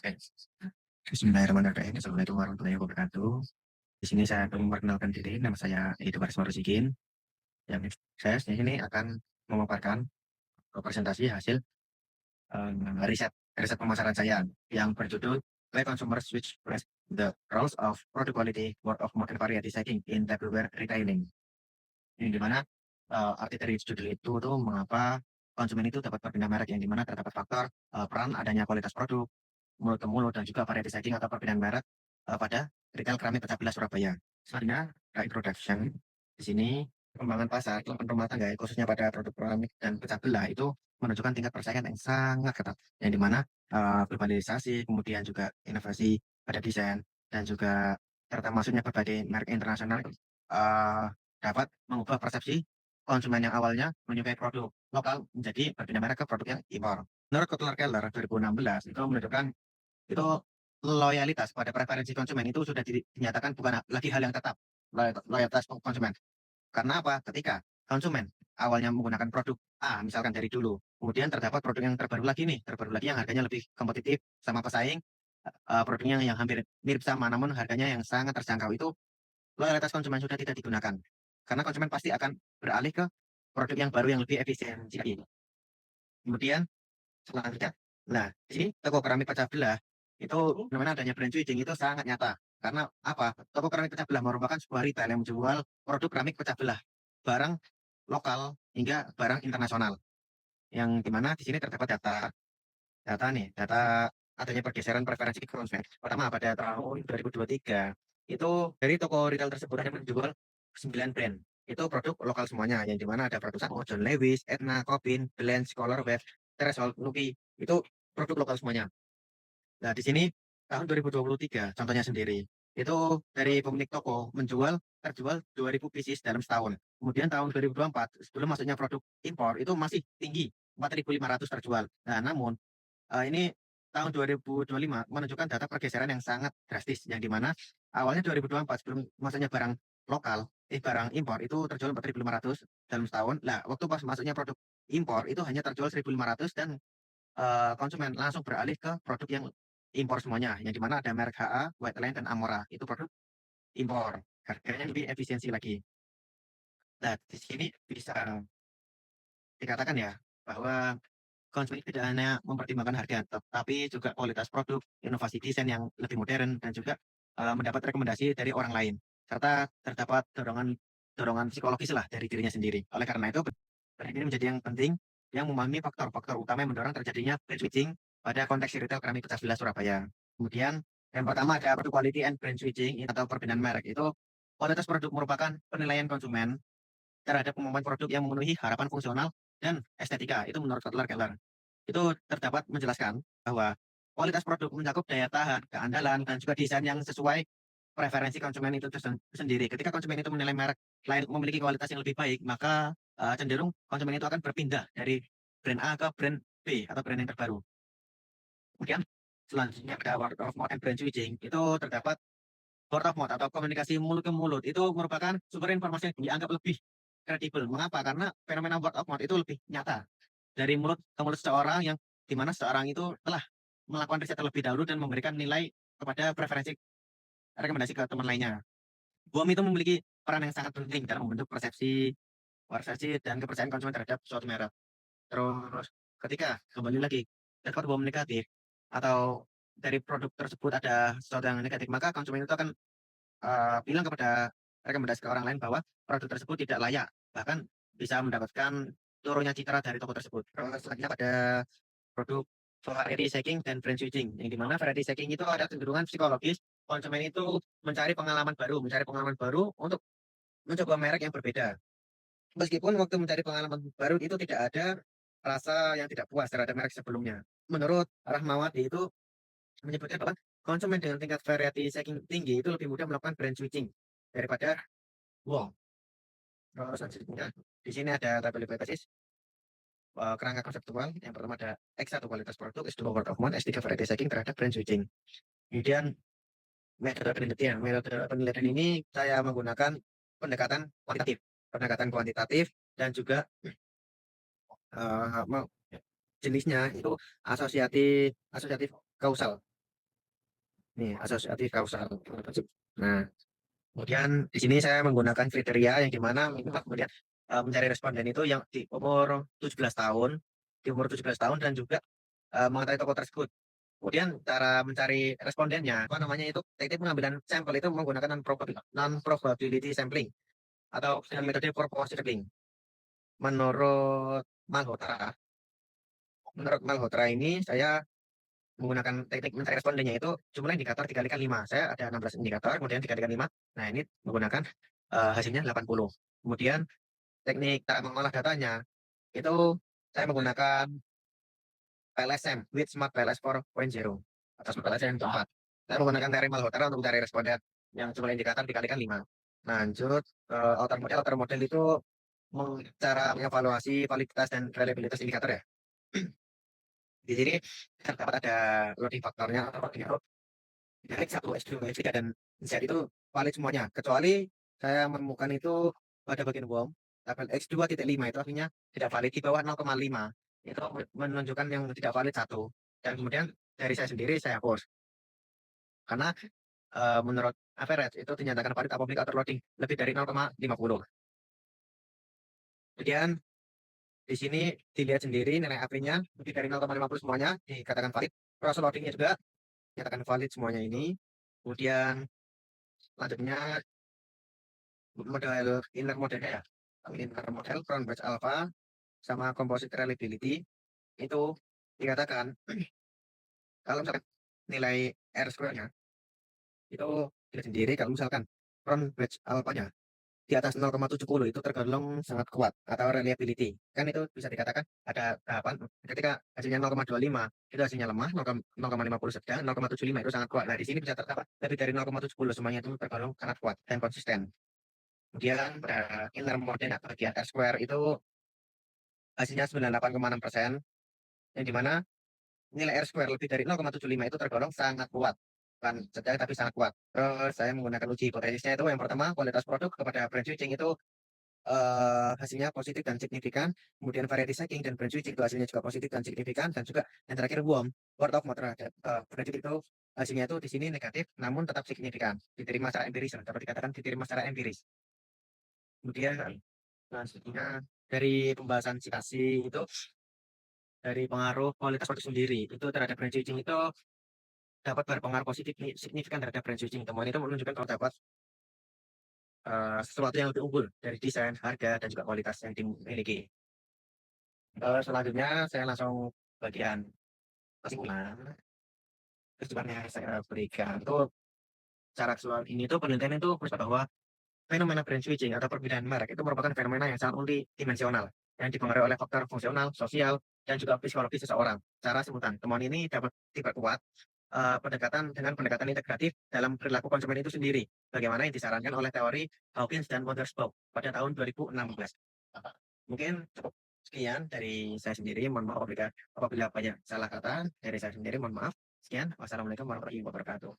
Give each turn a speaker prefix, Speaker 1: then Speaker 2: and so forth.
Speaker 1: Oke. Bismillahirrahmanirrahim. Assalamualaikum warahmatullahi wabarakatuh. Di sini saya akan memperkenalkan diri. Nama saya Edo Baris Marusikin. Yang saya di sini akan memaparkan presentasi hasil riset riset pemasaran saya yang berjudul Why Consumers Switch Press the Roles of Product Quality, Word of Mouth and Variety Checking in Tupperware Retailing. Ini dimana arti dari judul itu tuh mengapa konsumen itu dapat berpindah merek yang dimana terdapat faktor peran adanya kualitas produk, mulut ke mulut dan juga variety checking atau perpindahan merek pada retail keramik pecah belah Surabaya. Selanjutnya, introduction. Di sini pengembangan pasar rumah tangga khususnya pada produk keramik dan pecah belah itu menunjukkan tingkat persaingan yang sangat ketat, yang dimana globalisasi, kemudian juga inovasi pada desain dan juga serta masuknya berbagai merek internasional dapat mengubah persepsi konsumen yang awalnya menyukai produk lokal menjadi berpindah merek ke produk yang impor. Menurut Kotler Keller 2016 itu menunjukkan itu loyalitas pada preferensi konsumen itu sudah dinyatakan bukan lagi hal yang tetap, loyalitas konsumen. Karena apa? Ketika konsumen awalnya menggunakan produk A misalkan dari dulu, kemudian terdapat produk yang terbaru lagi yang harganya lebih kompetitif sama pesaing, produknya yang hampir mirip sama namun harganya yang sangat terjangkau, itu loyalitas konsumen sudah tidak digunakan. Karena konsumen pasti akan beralih ke produk yang baru yang lebih efisien lagi. Kemudian selanjutnya, nah di sini toko keramik pecah belah itu namanya adanya brand switching itu sangat nyata. Karena apa? Toko keramik pecah belah merupakan sebuah retail yang menjual produk keramik pecah belah, barang lokal hingga barang internasional. Yang dimana di sini terdapat data adanya pergeseran preferensi konsumen. Pertama pada tahun 2023 itu dari toko retail tersebut hanya menjual 9 brand. Itu produk lokal semuanya, yang dimana ada produsen John Lewis, Etna, Cobin, Blend, Scholar Web, Teresol, Nuki. Itu produk lokal semuanya. Nah, di sini tahun 2023 contohnya sendiri. Itu dari pemilik toko terjual 2.000 pieces dalam setahun. Kemudian tahun 2024 sebelum masuknya produk impor itu masih tinggi, 4.500 terjual. Nah, namun ini tahun 2025 menunjukkan data pergeseran yang sangat drastis, yang dimana awalnya 2024 sebelum masuknya barang impor itu terjual 4.500 dalam setahun. Nah, waktu pas masuknya produk impor itu hanya terjual 1.500 dan konsumen langsung beralih ke produk yang impor semuanya, yang dimana ada merek HA, White Line, dan Amora. Itu produk impor. Harganya lebih efisiensi lagi. Nah, di sini bisa dikatakan ya bahwa konsumen tidak hanya mempertimbangkan harga, tetapi juga kualitas produk, inovasi desain yang lebih modern, dan juga mendapat rekomendasi dari orang lain. Serta terdapat dorongan dorongan psikologis lah dari dirinya sendiri. Oleh karena itu, brand ini menjadi yang penting yang memahami faktor-faktor utama yang mendorong terjadinya brand switching pada konteks retail keramik pecah belah Surabaya. Kemudian yang pertama ada produk quality and brand switching atau perpindahan merek. Itu kualitas produk merupakan penilaian konsumen terhadap kemampuan produk yang memenuhi harapan fungsional dan estetika. Itu menurut Kotler Keller. Itu terdapat menjelaskan bahwa kualitas produk mencakup daya tahan, keandalan, dan juga desain yang sesuai preferensi konsumen itu sendiri. Ketika konsumen itu menilai merek lain memiliki kualitas yang lebih baik, maka cenderung konsumen itu akan berpindah dari brand A ke brand B atau brand yang terbaru. Kemudian selanjutnya ada word of mouth and brand switching. Itu terdapat word of mouth atau komunikasi mulut ke mulut. Itu merupakan sumber informasi yang dianggap lebih kredibel. Mengapa? Karena fenomena word of mouth itu lebih nyata dari mulut ke mulut seseorang, yang dimana seseorang itu telah melakukan riset terlebih dahulu dan memberikan nilai kepada preferensi rekomendasi ke teman lainnya. BOM itu memiliki peran yang sangat penting dalam membentuk persepsi dan kepercayaan konsumen terhadap suatu merek. Terus ketika kembali lagi dapat BOM negatif atau dari produk tersebut ada sesuatu yang negatif, maka konsumen itu akan bilang kepada rekomendasi ke orang lain bahwa produk tersebut tidak layak, bahkan bisa mendapatkan turunnya citra dari toko tersebut. Terus selanjutnya pada produk variety checking dan brand switching, yang dimana variety checking itu ada kecenderungan psikologis, konsumen itu mencari pengalaman baru untuk mencoba merek yang berbeda. Meskipun waktu mencari pengalaman baru itu tidak ada rasa yang tidak puas terhadap merek sebelumnya. Menurut Rahmawati itu menyebutkan bahwa konsumen dengan tingkat variety checking tinggi itu lebih mudah melakukan brand switching daripada Wong. Terus selanjutnya di sini ada tabel hipotesis kerangka konseptual. Yang pertama ada X1 kualitas produk, S2 word of mouth, S3 variety checking terhadap brand switching. Kemudian metode penelitian. Metode penelitian ini saya menggunakan pendekatan kuantitatif dan juga jenisnya itu asosiatif kausal. nih asosiatif kausal. Nah, kemudian di sini saya menggunakan kriteria yang di mana minta kemudian mencari responden itu yang di umur 17 tahun, di umur 17 tahun dan juga mengetahui tokoh tersebut. Kemudian cara mencari respondennya, apa namanya itu, teknik pengambilan sampel itu menggunakan non-probability sampling atau dengan metode proportion sampling. Menurut Malhotra, menurut Malhotra ini saya menggunakan teknik mencari respondennya itu jumlah indikator dikalikan 5. Saya ada 16 indikator, kemudian dikalikan 5. Nah, ini menggunakan hasilnya 80. Kemudian teknik cara mengolah datanya itu saya menggunakan PLSM with Smart PLS 4.0 atau Smart PLS yang keempat. Saya menggunakan teori Malhotra untuk mencari responden yang jumlah indikator dikalikan 5. Lanjut, outer model itu cara mengevaluasi validitas dan reliabilitas indikator ya. Di sini terdapat ada loading faktornya atau loading out. Dari 1, S2, S3, dan Z itu valid semuanya. Kecuali saya menemukan itu pada bagian WOM, tabel X2.5 itu artinya tidak valid di bawah 0,5. Itu menunjukkan yang tidak valid 1. Dan kemudian dari saya sendiri saya hapus. Karena menurut average itu dinyatakan valid apabila overloading lebih dari 0,50. Kemudian di sini dilihat sendiri nilai AP-nya lebih dari 0,50 semuanya dikatakan valid. Cross loading-nya juga dikatakan valid semuanya ini. Kemudian selanjutnya model inner modelnya ya. Inner model crown batch alpha sama composite reliability itu dikatakan kalau misalkan nilai R square-nya itu dilihat sendiri kalau misalkan crown batch alpha-nya di atas 0,70 itu tergolong sangat kuat atau reliability. Kan itu bisa dikatakan ada tahapan ketika hasilnya 0,25 itu hasilnya lemah, 0,50 sedang, 0,75 itu sangat kuat. Nah, di sini bisa terdapat lebih dari 0,70 semuanya itu tergolong sangat kuat dan konsisten. Kemudian pada inner model atau bagian R square itu hasilnya 98,6%, yang dimana nilai R square lebih dari 0,75 itu tergolong sangat kuat. Bukan sedang tapi sangat kuat. Terus saya menggunakan uji hipotesisnya itu yang pertama kualitas produk kepada brand switching itu hasilnya positif dan signifikan. Kemudian variety checking dan brand switching itu hasilnya juga positif dan signifikan. Dan juga yang terakhir word of mouth terhadap brand switching itu hasilnya itu di sini negatif namun tetap signifikan. Diterima secara empiris atau dikatakan diterima secara empiris. Kemudian selanjutnya dari pembahasan citasi itu dari pengaruh kualitas produk sendiri itu terhadap brand switching itu dapat berpengaruh positif signifikan terhadap brand switching. Temuan itu menunjukkan kalau dapat sesuatu yang lebih unggul dari desain, harga, dan juga kualitas yang dimiliki. Selanjutnya saya langsung bagian kesimpulan. Kesimpulan yang saya berikan itu cara keseluruhan ini tuh penelitian itu bersifat bahwa fenomena brand switching atau perbedaan merek itu merupakan fenomena yang sangat multidimensional yang dipengaruhi oleh faktor fungsional, sosial, dan juga psikologis seseorang. Cara sebutan temuan ini dapat diperkuat pendekatan dengan pendekatan integratif dalam perilaku konsumen itu sendiri, bagaimana yang disarankan oleh teori Hawkins dan Mothersbaugh pada tahun 2016. Mungkin cukup sekian dari saya sendiri. Mohon maaf apabila banyak salah kata dari saya sendiri. Mohon maaf. Sekian. Wassalamualaikum warahmatullahi wabarakatuh.